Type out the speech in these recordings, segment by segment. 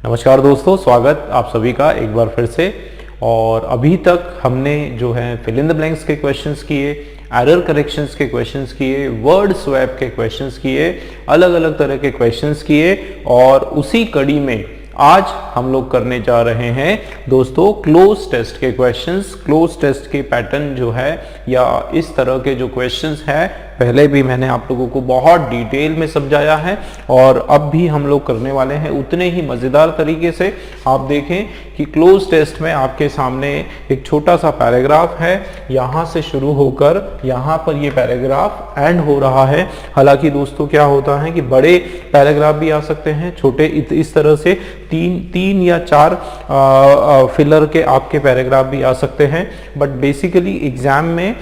नमस्कार दोस्तों, स्वागत आप सभी का एक बार फिर से। और अभी तक हमने जो है फिल इन द ब्लैंक्स के क्वेश्चंस किए, एरर करेक्शंस के क्वेश्चंस किए, वर्ड स्वैप के क्वेश्चंस किए, अलग अलग तरह के क्वेश्चंस किए। और उसी कड़ी में आज हम लोग करने जा रहे हैं दोस्तों क्लोज टेस्ट के क्वेश्चंस। क्लोज टेस्ट के पैटर्न जो है या इस तरह के जो क्वेश्चंस है, पहले भी मैंने आप लोगों को बहुत डिटेल में समझाया है और अब भी हम लोग करने वाले हैं उतने ही मज़ेदार तरीके से। आप देखें कि क्लोज टेस्ट में आपके सामने एक छोटा सा पैराग्राफ है, यहाँ से शुरू होकर यहाँ पर ये पैराग्राफ एंड हो रहा है। हालांकि दोस्तों क्या होता है कि बड़े पैराग्राफ भी आ सकते हैं, छोटे इस तरह से तीन या चार फिलर के आपके पैराग्राफ भी आ सकते हैं। बट बेसिकली एग्जाम में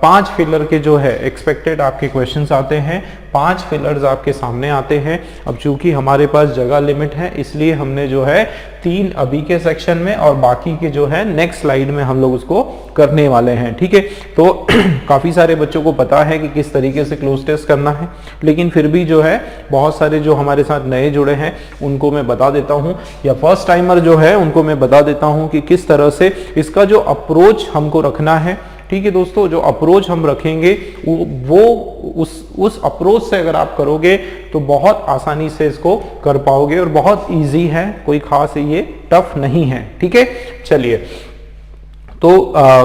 5 फिलर के जो है एक्सपेक्टेड आपके क्वेश्चंस आते हैं, 5 फिलर्स आपके सामने आते हैं। अब चूंकि हमारे पास जगह लिमिट है, इसलिए हमने जो है 3 अभी के सेक्शन में और बाकी के जो है नेक्स्ट स्लाइड में हम लोग उसको करने वाले हैं। ठीक है, तो काफ़ी सारे बच्चों को पता है कि किस तरीके से क्लोज टेस्ट करना है, लेकिन फिर भी जो है बहुत सारे जो हमारे साथ नए जुड़े हैं उनको मैं बता देता हूँ, या फर्स्ट टाइमर जो है उनको मैं बता देता हूँ कि किस तरह से इसका जो अप्रोच हमको रखना है। ठीक है दोस्तों, जो अप्रोच हम रखेंगे वो उस अप्रोच से अगर आप करोगे तो बहुत आसानी से इसको कर पाओगे और बहुत इजी है, कोई खास ये टफ नहीं है। ठीक है, चलिए तो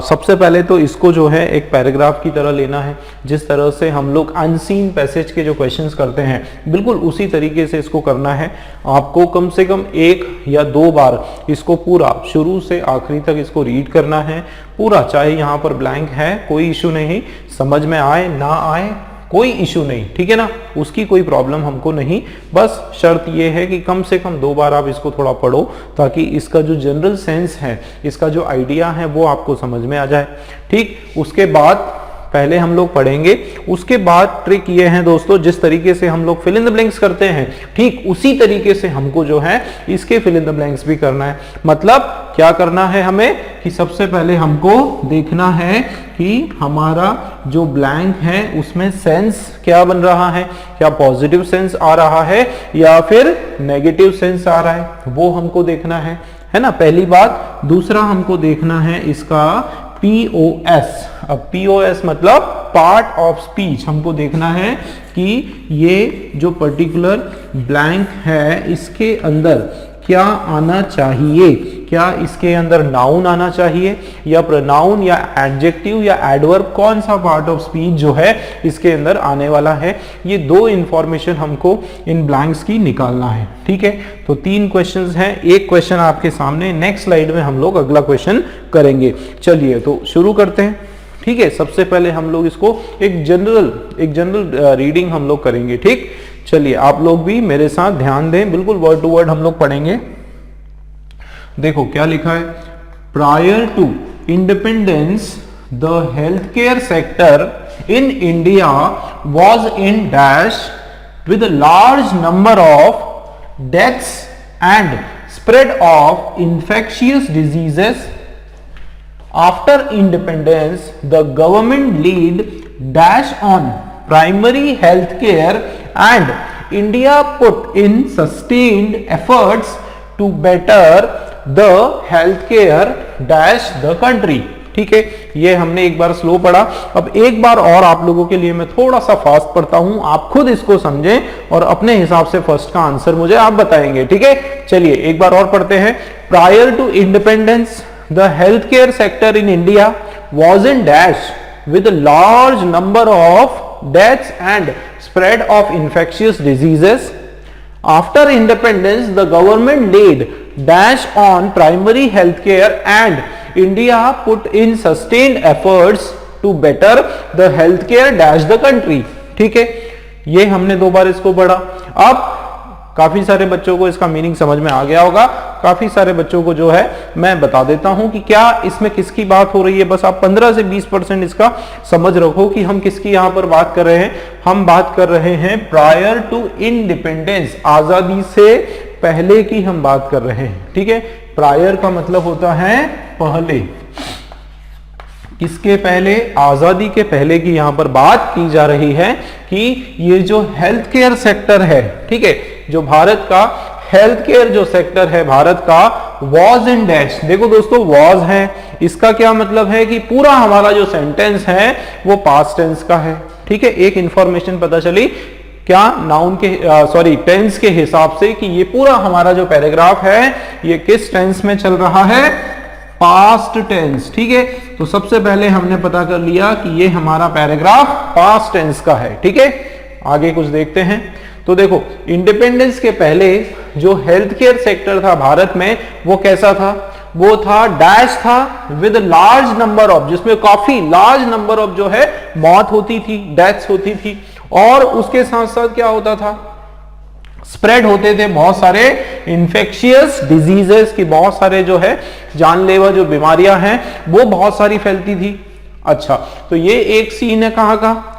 सबसे पहले तो इसको जो है एक पैराग्राफ की तरह लेना है। जिस तरह से हम लोग अनसीन पैसेज के जो क्वेश्चंस करते हैं बिल्कुल उसी तरीके से इसको करना है। आपको कम से कम 1 या 2 बार इसको पूरा शुरू से आखिरी तक इसको रीड करना है पूरा, चाहे यहाँ पर ब्लैंक है कोई इशू नहीं, समझ में आए ना आए कोई इशू नहीं, ठीक है ना, उसकी कोई प्रॉब्लम हमको नहीं। बस शर्त ये है कि कम से कम 2 बार आप इसको थोड़ा पढ़ो ताकि इसका जो जनरल सेंस है, इसका जो आइडिया है वो आपको समझ में आ जाए। ठीक, उसके बाद पहले हम लोग पढ़ेंगे, उसके बाद ट्रिक ये है दोस्तों, जिस तरीके से हम लोग फिल इन द ब्लैंक्स करते हैं ठीक उसी तरीके से हमको जो है इसके फिल इन द ब्लैंक्स भी करना है। मतलब क्या करना है हमें कि सबसे पहले हमको देखना है कि हमारा जो ब्लैंक है उसमें सेंस क्या बन रहा है, क्या पॉजिटिव सेंस आ रहा है या फिर नेगेटिव सेंस आ रहा है, वो हमको देखना है ना, पहली बात। दूसरा हमको देखना है इसका POS। अब POS मतलब पार्ट ऑफ स्पीच, हमको देखना है कि ये जो पर्टिकुलर ब्लैंक है इसके अंदर क्या आना चाहिए, क्या इसके अंदर नाउन आना चाहिए या प्रोनाउन या एडजेक्टिव या एडवर्ब, कौन सा पार्ट ऑफ स्पीच जो है इसके अंदर आने वाला है। ये 2 इंफॉर्मेशन हमको इन ब्लैंक्स की निकालना है। ठीक है, तो 3 क्वेश्चंस हैं, एक क्वेश्चन आपके सामने, नेक्स्ट स्लाइड में हम लोग अगला क्वेश्चन करेंगे। चलिए तो शुरू करते हैं। ठीक है, सबसे पहले हम लोग इसको एक जनरल रीडिंग हम लोग करेंगे। ठीक, चलिए आप लोग भी मेरे साथ ध्यान दें, बिल्कुल वर्ड टू वर्ड हम लोग पढ़ेंगे। देखो क्या लिखा है, prior to independence the health care sector in India was in dash with a large number of deaths and spread of infectious diseases. After independence, the government lead dash on primary health care and India put in sustained efforts to better the health care dash the country। ठीक है, ये हमने एक बार slow पढ़ा, अब एक बार और आप लोगों के लिए मैं थोड़ा सा फास्ट पढ़ता हूं, आप खुद इसको समझें और अपने हिसाब से फर्स्ट का आंसर मुझे आप बताएंगे। ठीक है, चलिए एक बार और पढ़ते हैं। Prior to independence the healthcare sector in India was in dash with a large number of deaths and spread of infectious diseases. After independence, the government laid dash on primary healthcare and India put in sustained efforts to better the healthcare dash the country। ठीक है, ये हमने 2 बार इसको पढ़ा। अब काफी सारे बच्चों को इसका मीनिंग समझ में आ गया होगा, काफी सारे बच्चों को जो है मैं बता देता हूं कि क्या इसमें किसकी बात हो रही है। बस आप 15 से 20% इसका समझ रखो कि हम किसकी यहां पर बात कर रहे हैं। हम बात कर रहे हैं प्रायर टू इंडिपेंडेंस, आजादी से पहले की हम बात कर रहे हैं। ठीक है, प्रायर का मतलब होता है पहले, किसके पहले, आजादी के पहले की यहां पर बात की जा रही है कि ये जो हेल्थ केयर सेक्टर है, ठीक है, जो भारत का हेल्थ केयर जो सेक्टर है भारत का वॉज इन डैश। देखो दोस्तों वॉज है, इसका क्या मतलब है कि पूरा हमारा जो सेंटेंस है वो पास्ट टेंस का है। ठीक है, एक इंफॉर्मेशन पता चली क्या नाउन के सॉरी टेंस के हिसाब से कि ये पूरा हमारा जो पैराग्राफ है ये किस टेंस में चल रहा है, पास्ट टेंस। ठीक है, तो सबसे पहले हमने पता कर लिया कि ये हमारा पैराग्राफ पास्ट टेंस का है। ठीक है, आगे कुछ देखते हैं। तो देखो इंडिपेंडेंस के पहले जो हेल्थ केयर सेक्टर था भारत में वो कैसा था, वो था डैश था विद लार्ज नंबर ऑफ, जिसमें काफी लार्ज नंबर ऑफ जो है मौत होती थी, डेथ्स होती थी, और उसके साथ साथ क्या होता था, स्प्रेड होते थे बहुत सारे इंफेक्शियस डिजीजेस की, बहुत सारे जो है जानलेवा जो बीमारियां हैं वो बहुत सारी फैलती थी। अच्छा, तो ये एक सीन है कहां का,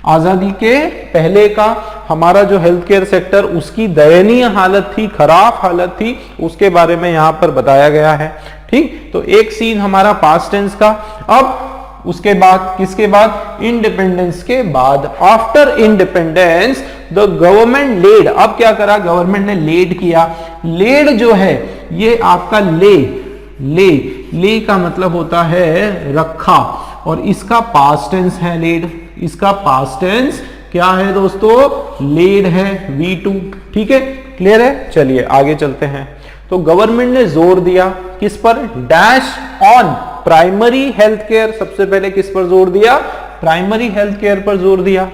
आजादी के पहले का हमारा जो हेल्थ केयर सेक्टर उसकी दयनीय हालत थी, खराब हालत थी, उसके बारे में यहां पर बताया गया है। ठीक, तो एक सीन हमारा पास्ट टेंस का। अब उसके बाद किसके बाद, इंडिपेंडेंस के बाद, after independence the government lead, अब क्या करा गवर्नमेंट ने, लेड किया। लेड जो है ये आपका ले का मतलब होता है रखा, और इसका पास्ट टेंस है लेड, इसका पास्ट टेंस क्या है दोस्तों, लेड है, V2। ठीक है, क्लियर है, चलिए आगे चलते हैं। तो गवर्नमेंट ने जोर दिया किस पर, dash on primary health care, सबसे पहले किस पर जोर दिया, प्राइमरी हेल्थ केयर पर जोर दिया।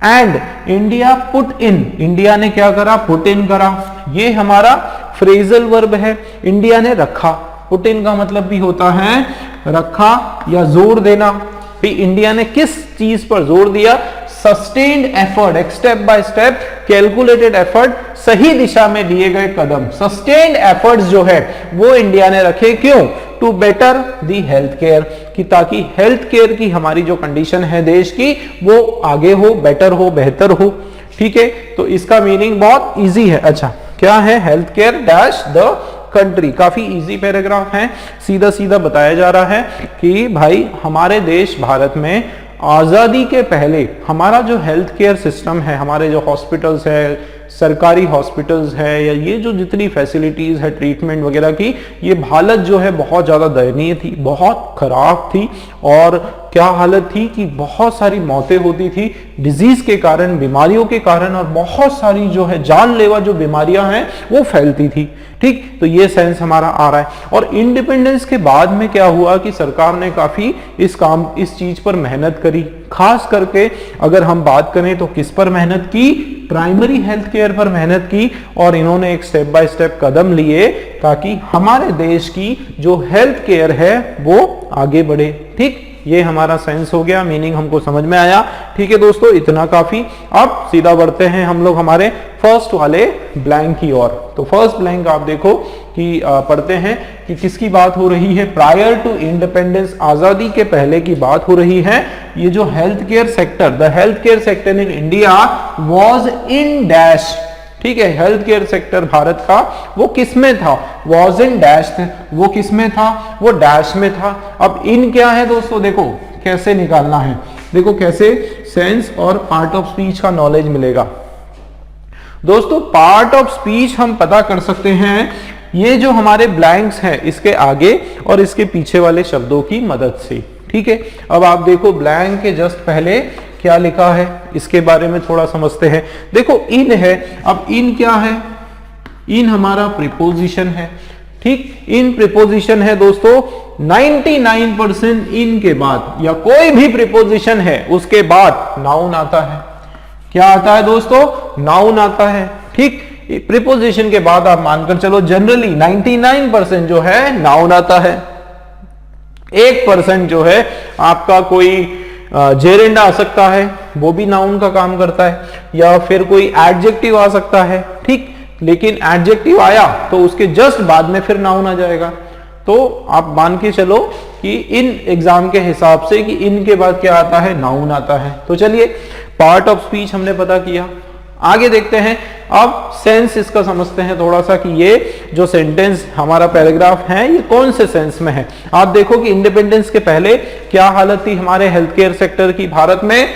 And India put in, India ने क्या करा, पुट इन करा। ये हमारा फ्रेजल वर्ब है, इंडिया ने रखा। पुट इन का मतलब भी होता है रखा या जोर देना। इंडिया ने किस चीज पर जोर दिया, सस्टेन्ड एफर्ट, एक step by step calculated effort, सही दिशा में लिए गए कदम, सस्टेन्ड एफर्ट्स जो है वो इंडिया ने रखे। क्यों, to better the health care, कि ताकि हेल्थ केयर की हमारी जो कंडीशन है देश की वो आगे हो, बेटर हो, बेहतर हो। ठीक है, तो इसका मीनिंग बहुत इजी है। अच्छा, क्या है, health care dash the country, काफी इजी पैराग्राफ है, सीधा सीधा बताया जा रहा है कि भाई हमारे देश भारत में आजादी के पहले हमारा जो हेल्थ केयर सिस्टम है, हमारे जो हॉस्पिटल्स है, सरकारी हॉस्पिटल्स है, या ये जो जितनी फैसिलिटीज है ट्रीटमेंट वगैरह की, ये हालत जो है बहुत ज्यादा दयनीय थी, बहुत खराब थी। और क्या हालत थी कि बहुत सारी मौतें होती थी डिजीज के कारण, बीमारियों के कारण, और बहुत सारी जो है जानलेवा जो बीमारियां हैं वो फैलती थी। ठीक, तो ये सेंस हमारा आ रहा है। और इंडिपेंडेंस के बाद में क्या हुआ कि सरकार ने काफी इस चीज पर मेहनत करी। खास करके अगर हम बात करें तो किस पर मेहनत की, प्राइमरी हेल्थ केयर पर मेहनत की, और इन्होंने एक स्टेप बाय स्टेप कदम लिए ताकि हमारे देश की जो हेल्थ केयर है वो आगे बढ़े। ठीक, ये हमारा सेंस हो गया, मीनिंग हमको समझ में आया। ठीक है दोस्तों, इतना काफी। अब सीधा बढ़ते हैं हम लोग हमारे फर्स्ट वाले ब्लैंक की ओर। तो फर्स्ट ब्लैंक आप देखो कि पढ़ते हैं कि किसकी बात हो रही है, प्रायर टू इंडिपेंडेंस, आजादी के पहले की बात हो रही है। ये जो health care sector, the health care sector in India was in dash. ठीक है, हेल्थ केयर सेक्टर भारत का वो किस में था, वॉज इन डैश थे, वो किस में था, वो डैश में था। अब इन क्या है दोस्तों, देखो कैसे निकालना है, देखो कैसे सेंस और पार्ट ऑफ स्पीच का नॉलेज मिलेगा। दोस्तों पार्ट ऑफ स्पीच हम पता कर सकते हैं ये जो हमारे ब्लैंक्स हैं इसके आगे और इसके पीछे वाले शब्दों की मदद से। ठीक है, अब आप देखो ब्लैंक के जस्ट पहले क्या लिखा है इसके बारे में थोड़ा समझते हैं। देखो इन है, अब इन क्या है, इन हमारा प्रीपोजिशन है। ठीक, इन प्रीपोजिशन है दोस्तों, 99% इन के बाद या कोई भी प्रीपोजिशन है उसके बाद नाउन आता है। क्या आता है दोस्तों, नाउन आता है। ठीक, प्रीपोजिशन के बाद आप मानकर चलो जनरली 99% जो है नाउन आता है। 1% जो है आपका कोई जेरेंड आ सकता है, वो भी नाउन का काम करता है, या फिर कोई एडजेक्टिव आ सकता है। ठीक, लेकिन एडजेक्टिव आया तो उसके जस्ट बाद में फिर नाउन आ जाएगा। तो आप मान के चलो कि इन एग्जाम के हिसाब से कि इन के बाद क्या आता है, नाउन आता है। तो चलिए पार्ट ऑफ स्पीच हमने पता किया, आगे देखते हैं। अब सेंस इसका समझते हैं थोड़ा सा कि ये जो सेंटेंस हमारा पैराग्राफ है ये कौन से सेंस में है। आप देखो कि इंडिपेंडेंस के पहले क्या हालत थी हमारे हेल्थ केयर सेक्टर की भारत में,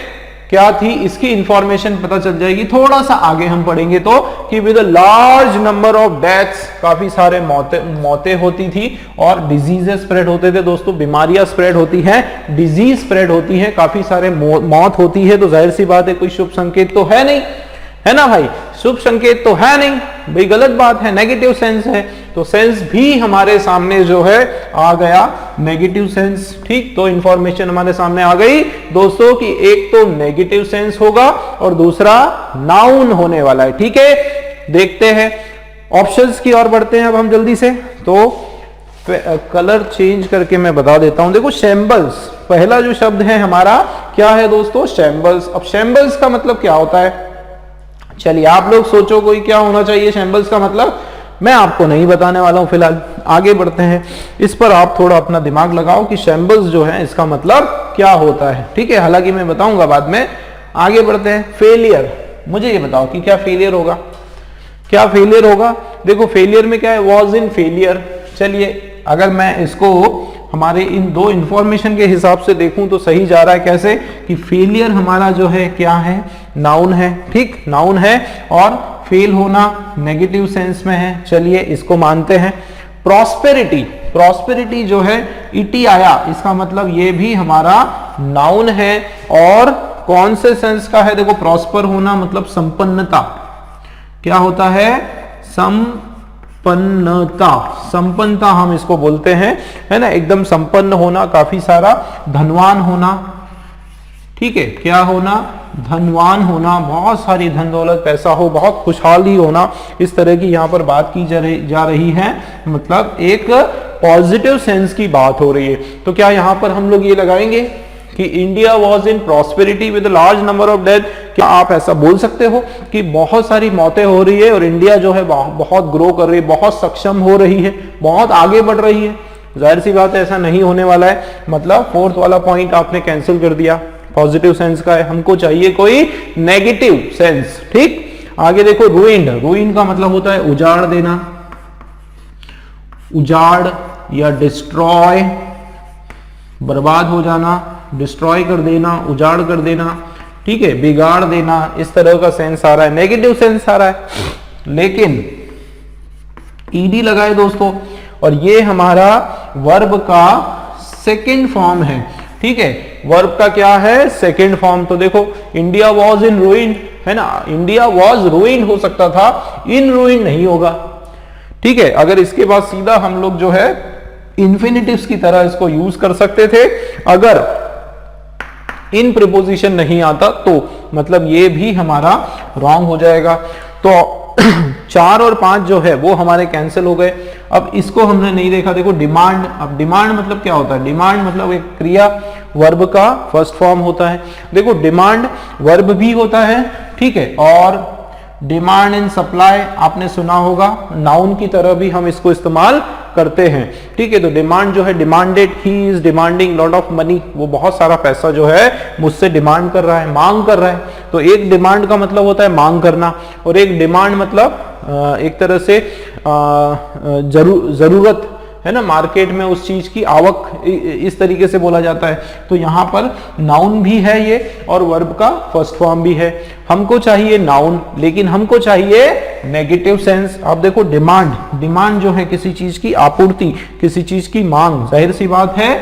क्या थी, इसकी इंफॉर्मेशन पता चल जाएगी। थोड़ा सा आगे हम पढ़ेंगे तो कि with a large number of deaths, काफी सारे मौतें होती थी और डिजीजेस स्प्रेड होते थे दोस्तों, बीमारियां स्प्रेड होती हैं, डिजीज स्प्रेड होती है, काफी सारे मौत होती है। तो जाहिर सी बात है कोई शुभ संकेत तो है नहीं, है ना भाई, शुभ संकेत तो है नहीं भाई, गलत बात है, नेगेटिव सेंस है। तो सेंस भी हमारे सामने जो है आ गया नेगेटिव सेंस। ठीक, तो इंफॉर्मेशन हमारे सामने आ गई दोस्तों कि एक तो नेगेटिव सेंस होगा और दूसरा नाउन होने वाला है। ठीक है, देखते हैं ऑप्शंस की ओर बढ़ते हैं अब हम जल्दी से। तो कलर चेंज करके मैं बता देता हूं। देखो शैम्बल्स, पहला जो शब्द है हमारा क्या है दोस्तों, शैम्बल्स। अब शैम्बल्स का मतलब क्या होता है, चलिए आप लोग सोचो कोई क्या होना चाहिए शैम्बल्स का मतलब, मैं आपको नहीं बताने वाला हूं फिलहाल, आगे बढ़ते हैं। इस पर आप थोड़ा अपना दिमाग लगाओ कि शैम्बल्स जो है इसका मतलब क्या होता है। ठीक है, हालांकि मैं बताऊंगा बाद में। आगे बढ़ते हैं, फेलियर। मुझे ये बताओ कि क्या फेलियर होगा, क्या फेलियर होगा। देखो फेलियर में क्या है, वॉज इन फेलियर। चलिए अगर मैं इसको हमारे इन दो इंफॉर्मेशन के हिसाब से देखूं तो सही जा रहा है। कैसे कि फेलियर हमारा जो है क्या है, नाउन है। ठीक, नाउन है और फेल होना नेगेटिव सेंस में है। चलिए इसको मानते हैं। प्रॉस्पेरिटी, प्रॉस्पेरिटी जो है इटी आया, इसका मतलब ये भी हमारा नाउन है और कौन से सेंस का है, देखो प्रॉस्पर होना मतलब संपन्नता। क्या होता है, संपन्नता, संपन्नता हम इसको बोलते हैं, है ना, एकदम संपन्न होना, काफी सारा धनवान होना। ठीक है, क्या होना, धनवान होना, बहुत सारी धन दौलत पैसा हो, बहुत खुशहाली होना, इस तरह की यहाँ पर बात की जा रही है, मतलब एक पॉजिटिव सेंस की बात हो रही है। तो क्या यहाँ पर हम लोग ये लगाएंगे कि India was in prosperity with large number of death. क्या आप ऐसा बोल सकते हो कि बहुत सारी मौतें हो रही है और इंडिया जो है बहुत ग्रो कर रही है, बहुत सक्षम हो रही है, बहुत आगे बढ़ रही है। जाहिर सी बात है ऐसा नहीं होने वाला है, मतलब फोर्थ वाला पॉइंट आपने कैंसिल कर दिया, पॉजिटिव सेंस का है, हमको चाहिए कोई नेगेटिव सेंस। ठीक, आगे देखो रूइंड, रूइंड का मतलब होता है उजाड़ देना, उजाड़ या डिस्ट्रॉय, बर्बाद हो जाना, डिस्ट्रॉय कर देना, उजाड़ कर देना। ठीक है, बिगाड़ देना, इस तरह का सेंस आ रहा है, नेगेटिव सेंस आ रहा है। लेकिन ईडी लगाए दोस्तों और ये हमारा वर्ब का सेकंड फॉर्म है। ठीक है, वर्ब का क्या है, सेकंड फॉर्म। तो देखो इंडिया वॉज इन रूइन, है ना, इंडिया वॉज रूइन हो सकता था, इन रूइन नहीं होगा। ठीक है, अगर इसके बाद सीधा हम लोग जो है इंफिनिटिव्स की तरह इसको यूज कर सकते थे, अगर इन प्रीपोजिशन नहीं आता तो मतलब ये भी हमारा रॉन्ग हो जाएगा। तो 4 और 5 जो है वो हमारे कैंसिल हो गए। अब इसको हमने नहीं देखा, देखो डिमांड। अब डिमांड मतलब क्या होता है, डिमांड मतलब एक क्रिया, वर्ब का फर्स्ट फॉर्म होता है। देखो डिमांड वर्ब भी होता है, ठीक है, और डिमांड इन सप्लाई आपने सुना होगा, नाउन की तरह भी हम इसको इस्तेमाल करते हैं। ठीक है, तो डिमांड जो है, demanded, he is demanding lot of money, वो बहुत सारा पैसा जो है मुझसे डिमांड कर रहा है, मांग कर रहा है। तो एक डिमांड का मतलब होता है मांग करना, और एक डिमांड मतलब एक तरह से जरूरत, है ना, मार्केट में उस चीज की आवक, इस तरीके से बोला जाता है। तो यहां पर नाउन भी है ये और वर्ब का फर्स्ट फॉर्म भी है। हमको चाहिए नाउन, लेकिन हमको चाहिए नेगेटिव सेंस। आप देखो डिमांड, डिमांड जो है किसी चीज की आपूर्ति, किसी चीज की मांग, जाहिर सी बात है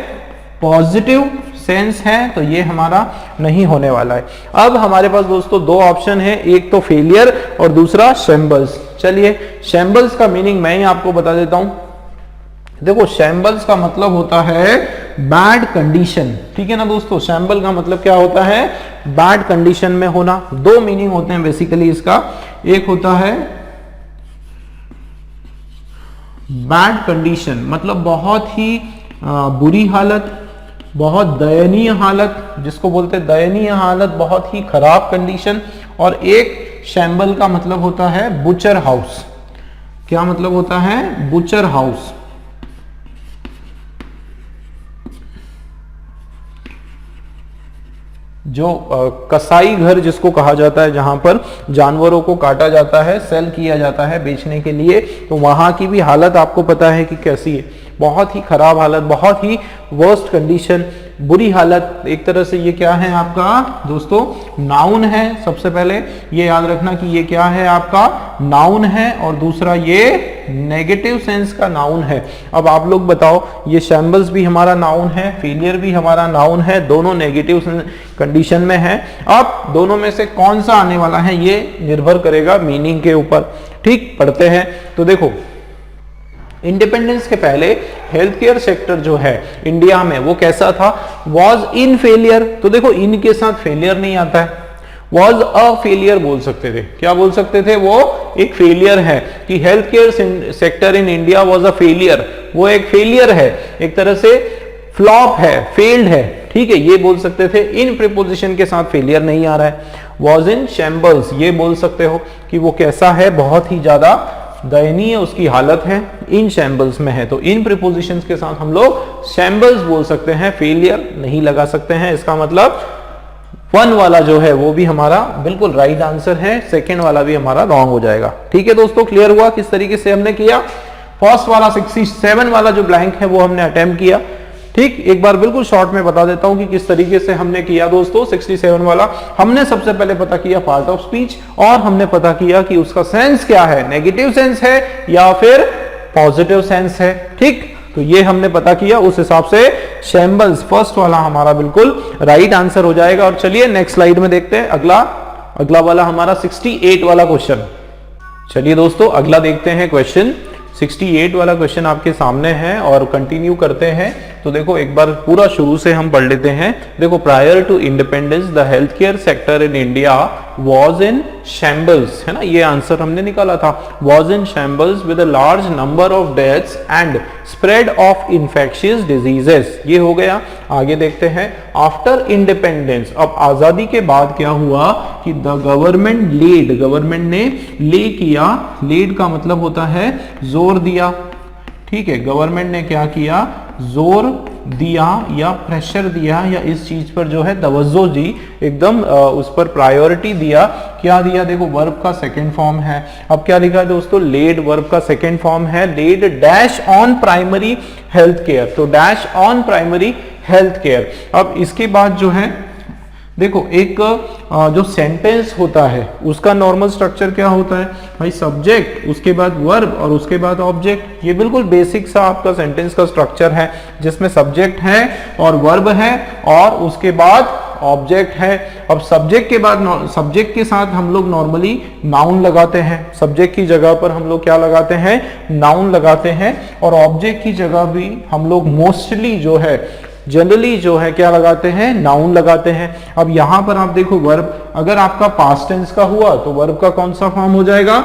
पॉजिटिव सेंस है, तो ये हमारा नहीं होने वाला है। अब हमारे पास दोस्तों दो ऑप्शन है, एक तो फेलियर और दूसरा शैम्बल्स। चलिए शैम्बल्स का मीनिंग मैं ही आपको बता देता हूं। देखो शैम्बल्स का मतलब होता है बैड कंडीशन। ठीक है ना दोस्तों, शैम्बल का मतलब क्या होता है, बैड कंडीशन में होना। दो मीनिंग होते हैं बेसिकली इसका, एक होता है बैड कंडीशन मतलब बहुत ही बुरी हालत, बहुत दयनीय हालत, जिसको बोलते हैं दयनीय हालत, बहुत ही खराब कंडीशन। और एक शैम्बल का मतलब होता है बुचर हाउस। क्या मतलब होता है, बुचर हाउस। जो कसाई घर जिसको कहा जाता है, जहां पर जानवरों को काटा जाता है, सेल किया जाता है बेचने के लिए, तो वहां की भी हालत आपको पता है कि कैसी है। बहुत ही खराब हालत, बहुत ही वर्स्ट कंडीशन, बुरी हालत। एक तरह से ये क्या है आपका दोस्तों, नाउन है। सबसे पहले ये याद रखना कि ये क्या है आपका, नाउन है, और दूसरा ये नेगेटिव सेंस का नाउन है। अब आप लोग बताओ, ये शैम्बल्स भी हमारा नाउन है, फेलियर भी हमारा नाउन है, दोनों नेगेटिव कंडीशन में है। अब दोनों में से कौन सा आने वाला है ये निर्भर करेगा मीनिंग के ऊपर। ठीक, पढ़ते हैं। तो देखो, इंडिपेंडेंस के पहले हेल्थ केयर सेक्टर जो है इंडिया में वो कैसा था, वॉज इन फेलियर। तो देखो, इन के साथ फेलियर नहीं आता है, वॉज अ फेलियर बोल सकते थे। क्या बोल सकते थे, वो एक फेलियर है, कि health care sector in India was a failure, वो एक फेलियर है, एक तरह से फ्लॉप है, फेल्ड है। ठीक है, ये बोल सकते थे। इन प्रीपोजिशन के साथ फेलियर नहीं आ रहा है। वॉज इन शैम्बल्स, ये बोल सकते हो कि वो कैसा है, बहुत ही ज्यादा दयनीय उसकी हालत है, इन शैम्बल्स में है। तो इन प्रीपोजिशंस के साथ हम लोग शैम्बल्स बोल सकते हैं, फेलियर नहीं लगा सकते हैं। इसका मतलब 1 वाला जो है वो भी हमारा बिल्कुल राइट आंसर है, सेकंड वाला भी हमारा रॉन्ग हो जाएगा। ठीक है दोस्तों, क्लियर हुआ किस तरीके से हमने किया। फर्स्ट वाला 67 वाला जो ब्लैंक है वो हमने अटेम्प्ट किया। ठीक, एक बार बिल्कुल शॉर्ट में बता देता हूं कि किस तरीके से हमने किया दोस्तों। 67 वाला हमने सबसे पहले पता किया पार्ट ऑफ स्पीच, और हमने पता किया कि उसका सेंस क्या है, नेगेटिव सेंस है या फिर पॉजिटिव सेंस है। ठीक, तो ये हमने पता किया, उस हिसाब से शैम्बल्स फर्स्ट वाला हमारा बिल्कुल राइट आंसर हो जाएगा। और चलिए नेक्स्ट स्लाइड में देखते हैं अगला वाला हमारा 68 वाला क्वेश्चन। चलिए दोस्तों, अगला देखते हैं क्वेश्चन। 68 वाला क्वेश्चन आपके सामने है और कंटिन्यू करते हैं। तो देखो, एक बार पूरा शुरू से हम पढ़ लेते हैं। देखो, prior to independence the health care sector in India was in shambles, है ना, ये आंसर हमने निकाला था। Was in shambles with a large number of deaths and spread of infectious diseases, ये हो गया। आगे देखते हैं, आफ्टर इंडिपेंडेंस, अब आजादी के बाद क्या हुआ कि द गवर्नमेंट लेड, गवर्नमेंट ने ले किया, लेड का मतलब होता है जोर दिया। ठीक है, गवर्नमेंट ने क्या किया, जोर दिया या प्रेशर दिया, या इस चीज पर जो है तवज्जो दी, एकदम उस पर प्रायोरिटी दिया। क्या दिया, देखो वर्ब का सेकंड फॉर्म है। अब क्या लिखा है दोस्तों, लेड वर्ब का सेकंड फॉर्म है, led dash on primary health care, तो dash on primary health care. अब इसके बाद जो है देखो, एक जो सेंटेंस होता है उसका नॉर्मल स्ट्रक्चर क्या होता है भाई, सब्जेक्ट, उसके बाद वर्ब और उसके बाद ऑब्जेक्ट। ये बिल्कुल बेसिक सा आपका सेंटेंस का स्ट्रक्चर है, जिसमें सब्जेक्ट है और वर्ब है और उसके बाद ऑब्जेक्ट है। अब सब्जेक्ट के बाद, सब्जेक्ट के साथ हम लोग नॉर्मली नाउन लगाते हैं, सब्जेक्ट की जगह पर हम लोग क्या लगाते हैं, नाउन लगाते हैं, और ऑब्जेक्ट की जगह भी हम लोग मोस्टली जो है, जनरली जो है क्या लगाते हैं, नाउन लगाते हैं। अब यहां पर आप देखो, वर्ब अगर आपका पास्ट टेंस का हुआ तो वर्ब का कौन सा फॉर्म हो जाएगा,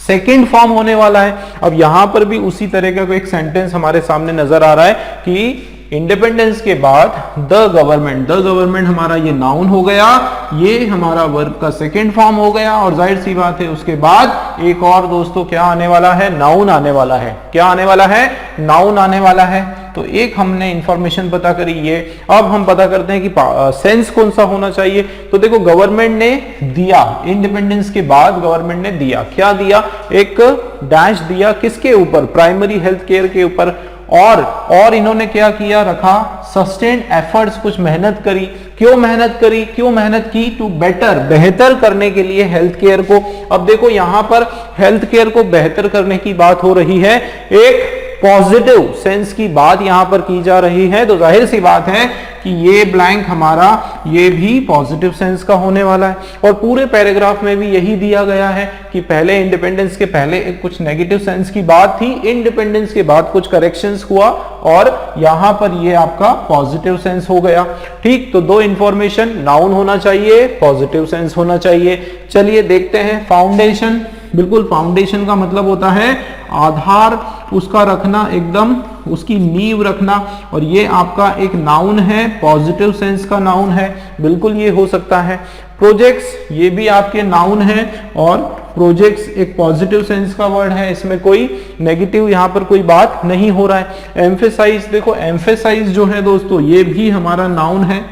सेकेंड फॉर्म होने वाला है। अब यहां पर भी उसी तरह का कोई एक सेंटेंस हमारे सामने नजर आ रहा है कि इंडिपेंडेंस के बाद द गवर्नमेंट हमारा ये नाउन हो गया, ये हमारा वर्ब का सेकेंड फॉर्म हो गया, और जाहिर सी बात है उसके बाद एक और दोस्तों क्या आने वाला है, नाउन आने वाला है। क्या आने वाला है, नाउन आने वाला है। तो एक हमने इंफॉर्मेशन पता करी ये। अब हम पता करते हैं कि सेंस कौन सा होना चाहिए। तो देखो, गवर्नमेंट ने दिया, इंडिपेंडेंस के बाद गवर्नमेंट ने दिया, क्या दिया, एक डैश दिया, किसके ऊपर, प्राइमरी हेल्थ केयर के ऊपर। और इन्होंने क्या किया, रखा सस्टेन एफर्ट्स, कुछ मेहनत करी। क्यों मेहनत करी, क्यों मेहनत की, टू बेटर, बेहतर करने के लिए हेल्थ केयर को। अब देखो, यहां पर हेल्थ केयर को बेहतर करने की बात हो रही है, एक पॉजिटिव सेंस की बात यहां पर की जा रही है। तो जाहिर सी बात है कि ये ब्लैंक हमारा ये भी पॉजिटिव सेंस का होने वाला है। और पूरे पैराग्राफ में भी यही दिया गया है कि पहले इंडिपेंडेंस के पहले कुछ नेगेटिव सेंस की बात थी, इंडिपेंडेंस के बाद कुछ करेक्शंस हुआ, और यहां पर ये आपका पॉजिटिव सेंस हो गया। ठीक, तो दो इंफॉर्मेशन, नाउन होना चाहिए, पॉजिटिव सेंस होना चाहिए। चलिए देखते हैं, फाउंडेशन, बिल्कुल फाउंडेशन का मतलब होता है आधार उसका रखना, एकदम उसकी नींव रखना, और ये आपका एक नाउन है, पॉजिटिव सेंस का नाउन है, बिल्कुल ये हो सकता है। प्रोजेक्ट्स, ये भी आपके नाउन है, और प्रोजेक्ट्स एक पॉजिटिव सेंस का वर्ड है, इसमें कोई नेगेटिव यहां पर कोई बात नहीं हो रहा है। एम्फेसाइज, देखो एम्फेसाइज जो है दोस्तों, ये भी हमारा नाउन है।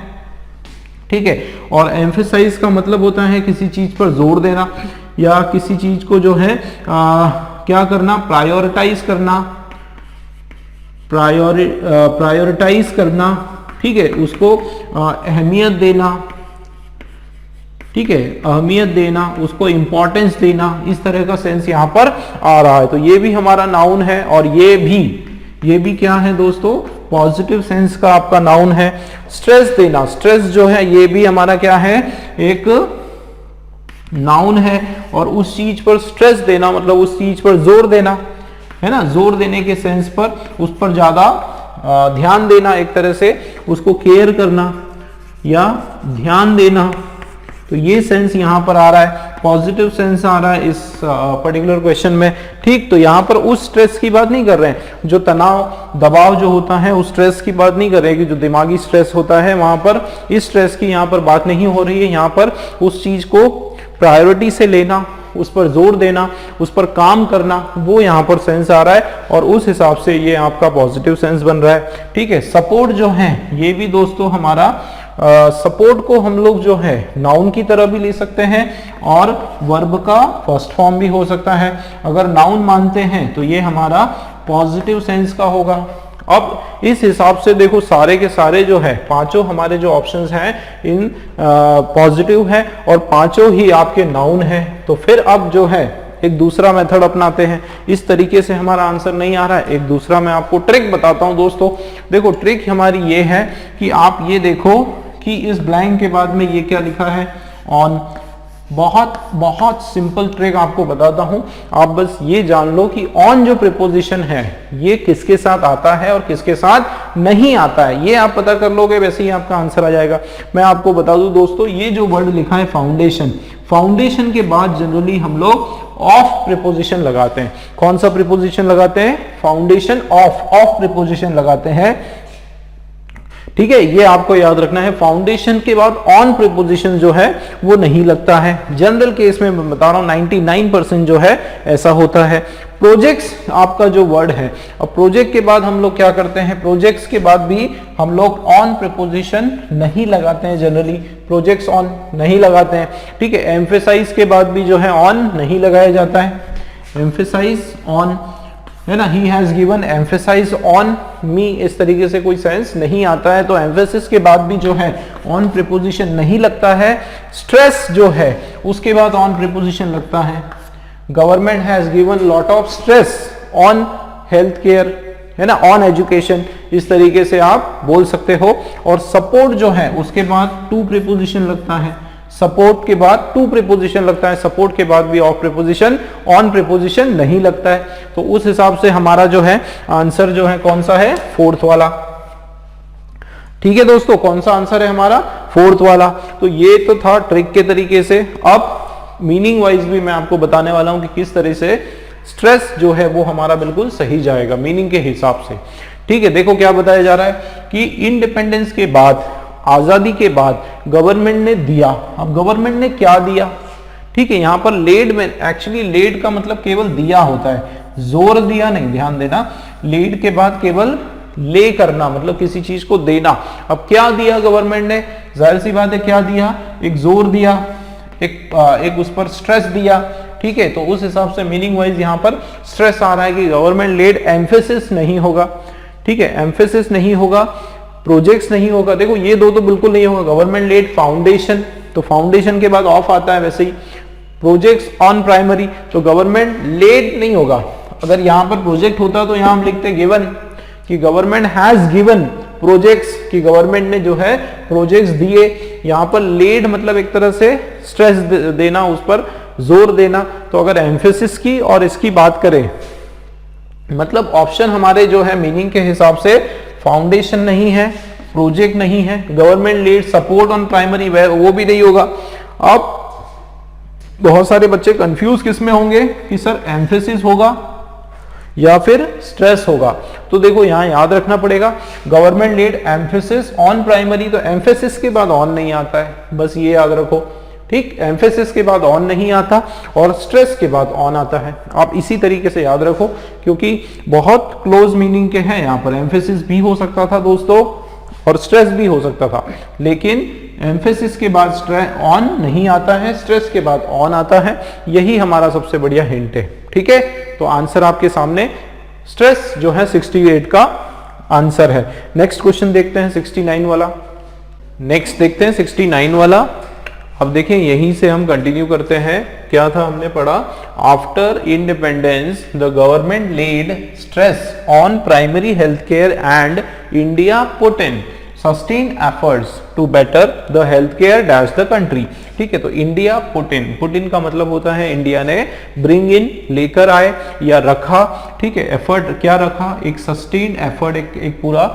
ठीक है, और एम्फेसाइज का मतलब होता है किसी चीज पर जोर देना, या किसी चीज को जो है क्या करना, प्रायोरिटाइज करना। प्रायोरिटाइज करना, ठीक है, उसको अहमियत देना, ठीक है, अहमियत देना, उसको इंपॉर्टेंस देना, इस तरह का सेंस यहाँ पर आ रहा है। तो ये भी हमारा नाउन है और ये भी क्या है दोस्तों, पॉजिटिव सेंस का आपका नाउन है। स्ट्रेस देना, स्ट्रेस जो है ये भी हमारा क्या है, एक नाउन है, और उस चीज पर स्ट्रेस देना मतलब उस चीज पर जोर देना, है ना, जोर देने के सेंस पर, उस पर ज्यादा ध्यान देना, एक तरह से उसको केयर करना या ध्यान देना। तो ये सेंस यहां पर आ रहा है, पॉजिटिव सेंस आ रहा है इस पर्टिकुलर क्वेश्चन में, ठीक। तो यहां पर उस स्ट्रेस की बात नहीं कर रहे हैं, जो तनाव दबाव जो होता है उस स्ट्रेस की बात नहीं कर रहे हैं, कि जो दिमागी स्ट्रेस होता है वहां पर इस स्ट्रेस की यहां पर बात नहीं हो रही है। यहां पर उस चीज को प्रायोरिटी से लेना, उस पर जोर देना, उस पर काम करना, वो यहाँ पर सेंस आ रहा है, और उस हिसाब से ये आपका पॉजिटिव सेंस बन रहा है, ठीक है। सपोर्ट जो है ये भी दोस्तों हमारा सपोर्ट को हम लोग जो है नाउन की तरह भी ले सकते हैं और वर्ब का फर्स्ट फॉर्म भी हो सकता है। अगर नाउन मानते हैं तो ये हमारा पॉजिटिव सेंस का होगा। अब इस हिसाब से देखो सारे के सारे जो है पांचों हमारे जो ऑप्शंस हैं इन पॉजिटिव है और पांचों ही आपके नाउन है। तो फिर अब जो है एक दूसरा मेथड अपनाते हैं। इस तरीके से हमारा आंसर नहीं आ रहा है, एक दूसरा मैं आपको ट्रिक बताता हूं दोस्तों। देखो ट्रिक हमारी ये है कि आप ये देखो कि इस ब्लैंक के बाद में ये क्या लिखा है, ऑन। बहुत सिंपल ट्रिक आपको बताता हूं, आप बस ये जान लो कि ऑन जो प्रीपोजिशन है ये किसके साथ आता है और किसके साथ नहीं आता है, ये आप पता कर लोगे, वैसे ही आपका आंसर आ जाएगा। मैं आपको बता दूं दोस्तों, ये जो वर्ड लिखा है फाउंडेशन, फाउंडेशन के बाद जनरली हम लोग ऑफ प्रीपोजिशन लगाते हैं। कौन सा प्रीपोजिशन लगाते हैं, फाउंडेशन ऑफ प्रीपोजिशन लगाते हैं, ठीक है। ये आपको याद रखना है, फाउंडेशन के बाद ऑन प्रीपोजिशन जो है वो नहीं लगता है। जनरल केस में मैं बता रहा हूं 99% जो है ऐसा होता है। प्रोजेक्ट्स आपका जो वर्ड है, अब प्रोजेक्ट के बाद हम लोग क्या करते हैं, प्रोजेक्ट्स के बाद भी हम लोग ऑन प्रीपोजिशन नहीं लगाते हैं, जनरली प्रोजेक्ट्स ऑन नहीं लगाते हैं, ठीक है। एम्फेसाइज के बाद भी जो है ऑन नहीं लगाया जाता है, एम्फेसाइज ऑन, है ना, he has given emphasize on me, इस तरीके से कोई सेंस नहीं आता है। तो एम्फेसिस के बाद भी जो है ऑन प्रीपोजिशन नहीं लगता है। स्ट्रेस जो है उसके बाद ऑन प्रीपोजिशन लगता है। Government has given lot of stress on health care, है ना, ऑन एजुकेशन, इस तरीके से आप बोल सकते हो। और सपोर्ट जो है उसके बाद टू प्रीपोजिशन लगता है, सपोर्ट के बाद टू प्रीपोजिशन लगता है, सपोर्ट के बाद भी ऑफ प्रीपोजिशन, ऑन प्रीपोजिशन नहीं लगता है। तो उस हिसाब से हमारा जो है आंसर जो है कौन सा है, फोर्थ वाला, ठीक है दोस्तों। कौन सा आंसर है हमारा, फोर्थ वाला। तो ये तो था ट्रिक के तरीके से। अब मीनिंग वाइज भी मैं आपको बताने वाला हूं कि किस तरह से स्ट्रेस जो है वो हमारा बिल्कुल सही जाएगा मीनिंग के हिसाब से, ठीक है। देखो क्या बताया जा रहा है कि इंडिपेंडेंस के बाद, आजादी के बाद गवर्नमेंट ने दिया। अब गवर्नमेंट ने क्या दिया, ठीक है। यहां पर लेड में, एक्चुअली लेड का मतलब केवल दिया होता है, जोर दिया नहीं, ध्यान देना। लेड के बाद केवल ले करना, मतलब किसी चीज को देना। अब क्या दिया गवर्नमेंट ने, जाहिर सी बात है क्या दिया, एक जोर दिया, एक उस पर स्ट्रेस दिया, ठीक है। तो उस हिसाब से मीनिंग वाइज यहां पर स्ट्रेस आ रहा है कि गवर्नमेंट लेड, एम्फेसिस नहीं होगा, ठीक है, एम्फेसिस नहीं होगा, प्रोजेक्ट्स नहीं होगा। देखो ये दो तो बिल्कुल नहीं होगा। गवर्नमेंट लेड फाउंडेशन, तो फाउंडेशन के बाद ऑफ आता है, वैसे ही प्रोजेक्ट्स ऑन प्राइमरी, तो गवर्नमेंट लेड नहीं होगा। अगर यहां पर प्रोजेक्ट होता तो यहां हम लिखते गिवन, कि गवर्नमेंट हैज गिवन प्रोजेक्ट्स, कि गवर्नमेंट ने जो है प्रोजेक्ट्स दिए। यहां पर लेड मतलब एक तरह से स्ट्रेस देना, उस पर जोर देना। तो अगर एम्फेसिस की और इसकी बात करें, मतलब ऑप्शन हमारे जो है मीनिंग के हिसाब से फाउंडेशन नहीं है, प्रोजेक्ट नहीं है, government led support on primary वो भी नहीं होगा। अब बहुत सारे बच्चे कंफ्यूज किस में होंगे कि सर एम्फेसिस होगा या फिर स्ट्रेस होगा। तो देखो यहां याद रखना पड़ेगा, government led emphasis on primary, तो एम्फेसिस के बाद ऑन नहीं आता है, बस ये याद रखो, ठीक। एम्फेसिस के बाद ऑन नहीं आता और स्ट्रेस के बाद ऑन आता है। आप इसी तरीके से याद रखो, क्योंकि बहुत क्लोज मीनिंग के हैं यहाँ पर। एम्फेसिस भी हो सकता था दोस्तों और स्ट्रेस भी हो सकता था, लेकिन एम्फेसिस के बाद स्ट्रेस ऑन नहीं आता है, स्ट्रेस के बाद ऑन आता है। यही हमारा सबसे बढ़िया हिंट है, ठीक है। तो आंसर आपके सामने स्ट्रेस जो है 68 का आंसर है। नेक्स्ट क्वेश्चन देखते हैं 69 वाला। नेक्स्ट देखते हैं 69 वाला। अब देखें यहीं से हम कंटिन्यू करते हैं। क्या था हमने पढ़ा, after independence the government laid stress on primary health care and India put in sustain efforts to better the health care dash the country. ठीक है, तो इंडिया पुट इन का मतलब होता है इंडिया ने ब्रिंग इन लेकर आए या रखा। ठीक है, एफर्ट क्या रखा, एक सस्टेन एफर्ट, एक पूरा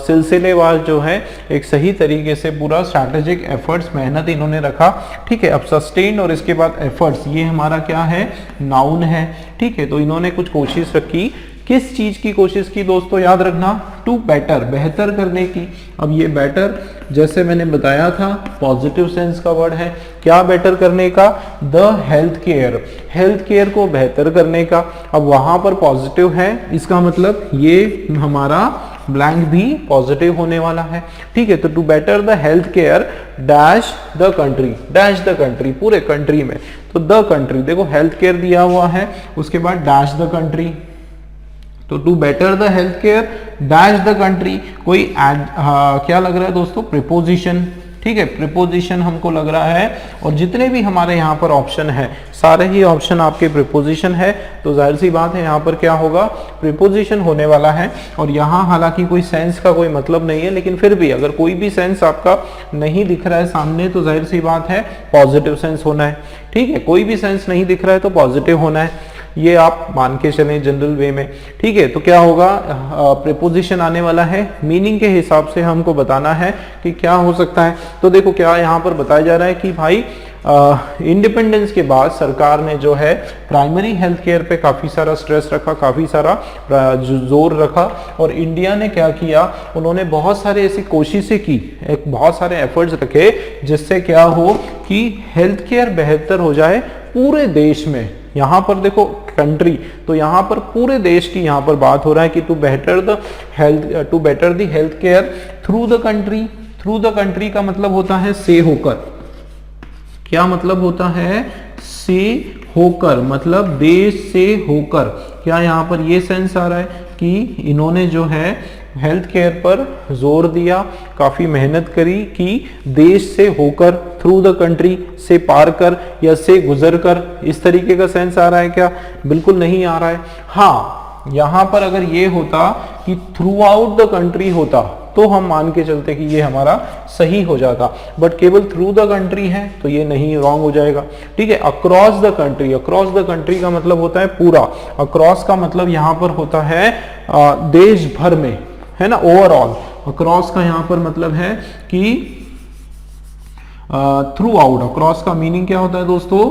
सिलसिलेवार जो है एक सही तरीके से पूरा स्ट्रैटेजिक एफर्ट्स मेहनत इन्होंने रखा। ठीक है, अब सस्टेन और इसके बाद एफर्ट्स ये हमारा क्या है, नाउन है। ठीक है, तो इन्होंने कुछ कोशिश रखी, किस चीज की कोशिश की दोस्तों, याद रखना, टू बेटर, बेहतर करने की। अब ये बेटर जैसे मैंने बताया था पॉजिटिव सेंस का वर्ड है, क्या बेटर करने का, the health care, health care को बेहतर करने का। अब वहां पर पॉजिटिव है, इसका मतलब ये हमारा ब्लैंक भी पॉजिटिव होने वाला है। ठीक है, तो to better the health care dash the country, dash the country, पूरे कंट्री में, तो द कंट्री, देखो हेल्थ केयर दिया हुआ है, उसके बाद डैश द कंट्री, तो to better the health care dash the country, कोई क्या लग रहा है दोस्तों, प्रीपोजिशन। ठीक है, प्रीपोजिशन हमको लग रहा है, और जितने भी हमारे यहाँ पर ऑप्शन है सारे ही ऑप्शन आपके प्रीपोजिशन है, तो जाहिर सी बात है यहाँ पर क्या होगा, प्रीपोजिशन होने वाला है। और यहाँ हालांकि कोई सेंस का कोई मतलब नहीं है, लेकिन फिर भी अगर कोई भी सेंस आपका नहीं दिख रहा है सामने, तो जाहिर सी बात है पॉजिटिव सेंस होना है। ठीक है, कोई भी सेंस नहीं दिख रहा है तो पॉजिटिव होना है, ये आप मान के चलें जनरल वे में। ठीक है, तो क्या होगा, प्रीपोजिशन आने वाला है, मीनिंग के हिसाब से हमको बताना है कि क्या हो सकता है। तो देखो क्या यहाँ पर बताया जा रहा है कि भाई इंडिपेंडेंस के बाद सरकार ने जो है प्राइमरी हेल्थ केयर पे काफ़ी सारा स्ट्रेस रखा, काफ़ी सारा जोर रखा, और इंडिया ने क्या किया, उन्होंने बहुत सारे ऐसी कोशिशें की, एक बहुत सारे एफर्ट्स रखे जिससे क्या हो कि हेल्थ केयर बेहतर हो जाए पूरे देश में। यहाँ पर देखो कंट्री, तो यहाँ पर पूरे देश की यहाँ पर बात हो रहा है कि to better the health care through the country. Through the country का मतलब होता है से होकर, क्या मतलब होता है, से होकर, मतलब देश से होकर। क्या यहाँ पर ये सेंस आ रहा है कि इन्होंने जो है हेल्थ केयर पर जोर दिया, काफी मेहनत करी कि देश से होकर, थ्रू द कंट्री, से पार कर या से गुजर कर, इस तरीके का सेंस आ रहा है क्या, बिल्कुल नहीं आ रहा है। हाँ, यहां पर अगर ये होता कि थ्रू आउट द कंट्री होता तो हम मान के चलते कि ये हमारा सही हो जाता, बट केवल थ्रू द कंट्री है तो ये नहीं, रॉन्ग हो जाएगा। ठीक है, across the country, across the country का मतलब होता है पूरा, अक्रॉस का मतलब यहां पर होता है देश भर में, है ना, ओवरऑल। अक्रॉस का यहां पर मतलब है कि थ्रू आउट, अक्रॉस का मीनिंग क्या होता है दोस्तों,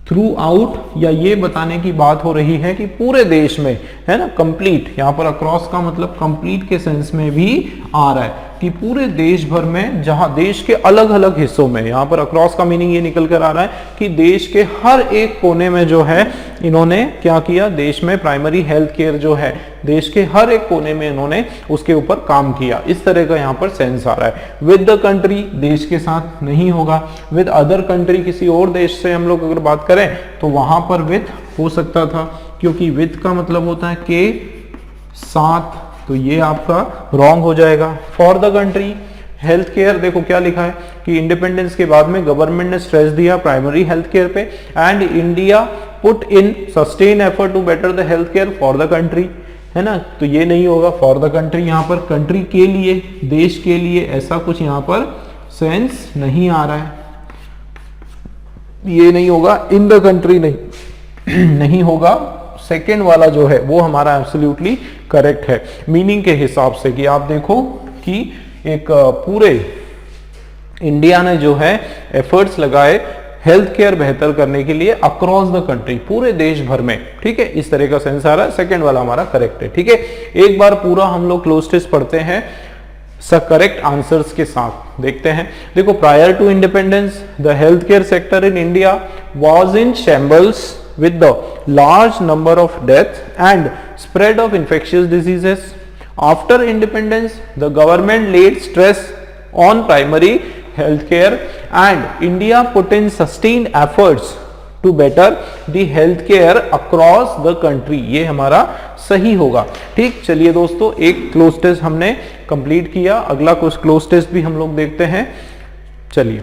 थ्रू आउट, या ये बताने की बात हो रही है कि पूरे देश में, है ना, कंप्लीट। यहां पर अक्रॉस का मतलब कंप्लीट के सेंस में भी आ रहा है कि पूरे देश भर में, जहां देश के अलग अलग हिस्सों में, यहां पर अक्रॉस का मीनिंग ये निकल कर आ रहा है कि देश के हर एक कोने में जो है इन्होंने क्या किया, देश में प्राइमरी हेल्थ केयर जो है देश के हर एक कोने में इन्होंने उसके ऊपर काम किया, इस तरह का यहाँ पर सेंस आ रहा है। विद द कंट्री, देश के साथ नहीं होगा, विद अदर कंट्री, किसी और देश से हम लोग अगर बात करें तो वहां पर विद हो सकता था, क्योंकि विद का मतलब होता है के साथ, तो ये आपका रॉन्ग हो जाएगा। For the country health care, देखो क्या लिखा है कि इंडिपेंडेंस के बाद में गवर्नमेंट ने स्ट्रेस दिया प्राइमरी हेल्थ केयर पे, and India put in sustain effort to better the health care for the country, है ना, तो ये नहीं होगा फॉर द कंट्री, यहाँ पर कंट्री के लिए, देश के लिए, ऐसा कुछ यहाँ पर सेंस नहीं आ रहा है, ये नहीं होगा, इन द कंट्री नहीं नहीं होगा। सेकेंड वाला जो है वो हमारा एब्सोल्युटली करेक्ट है मीनिंग के हिसाब से, कि आप देखो कि एक पूरे इंडिया ने जो है एफर्ट्स लगाए हेल्थ केयर बेहतर करने के लिए अक्रॉस द कंट्री, पूरे देश भर में। ठीक है, इस तरह का सेंस आ रहा है, सेकेंड वाला हमारा करेक्ट है। ठीक है, एक बार पूरा हम लोग क्लोज टेस्ट पढ़ते हैं करेक्ट आंसर्स के साथ, देखते हैं। देखो, prior to independence the health care sector in India was in shambles with the large number of deaths and spread of infectious diseases. After independence, the government laid stress on primary health care and India put in sustained efforts to better the health care across the country, ये हमारा सही होगा। ठीक, चलिए दोस्तों, एक cloze test हमने complete किया, अगला कुछ क्लोज टेस्ट भी हम लोग देखते हैं। चलिए।